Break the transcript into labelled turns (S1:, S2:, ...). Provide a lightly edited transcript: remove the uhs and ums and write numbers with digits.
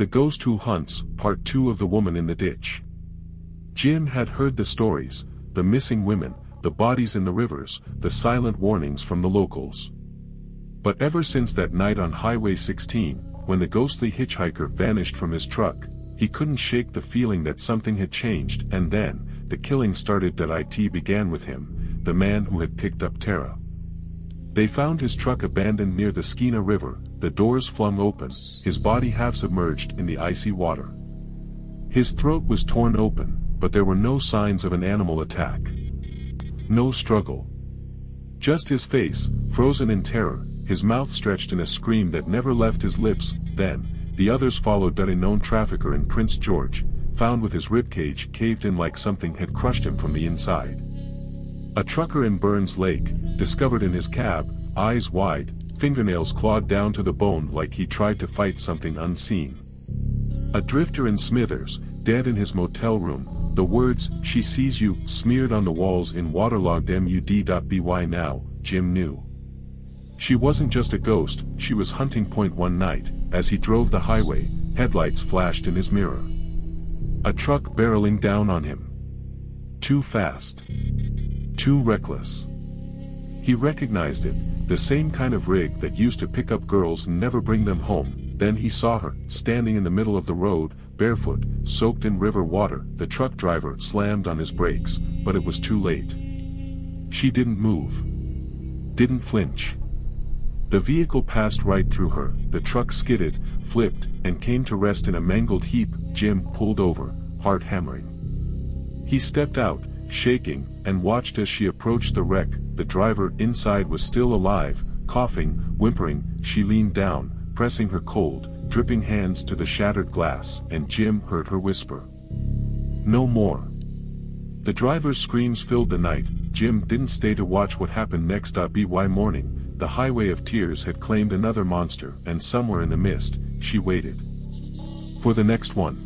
S1: The Ghost Who Hunts, Part 2 of The Woman in the Ditch. Jim had heard the stories, the missing women, the bodies in the rivers, the silent warnings from the locals. But ever since that night on Highway 16, when the ghostly hitchhiker vanished from his truck, he couldn't shake the feeling that something had changed. And then, the killing started. It began with him, the man who had picked up Tara. They found his truck abandoned near the Skeena River, the doors flung open, his body half submerged in the icy water. His throat was torn open, but there were no signs of an animal attack. No struggle. Just his face, frozen in terror, his mouth stretched in a scream that never left his lips. Then, the others followed. A known trafficker in Prince George, found with his ribcage caved in like something had crushed him from the inside. A trucker in Burns Lake, discovered in his cab, eyes wide, fingernails clawed down to the bone like he tried to fight something unseen. A drifter in Smithers, dead in his motel room, the words, "She sees you," smeared on the walls in waterlogged mud.by. Now, Jim knew. She wasn't just a ghost, she was hunting point. One night, as he drove the highway, headlights flashed in his mirror. A truck barreling down on him. Too fast. Too reckless. He recognized it, the same kind of rig that used to pick up girls and never bring them home. Then he saw her, standing in the middle of the road, barefoot, soaked in river water. The truck driver slammed on his brakes, but it was too late. She didn't move. Didn't flinch. The vehicle passed right through her. The truck skidded, flipped, and came to rest in a mangled heap. Jim pulled over, heart hammering. He stepped out, shaking, and watched as she approached the wreck. The driver inside was still alive, coughing, whimpering. She leaned down, pressing her cold, dripping hands to the shattered glass, and Jim heard her whisper, "No more." The driver's screams filled the night. Jim didn't stay to watch what happened next. By morning, the highway of tears had claimed another monster, and somewhere in the mist, she waited for the next one.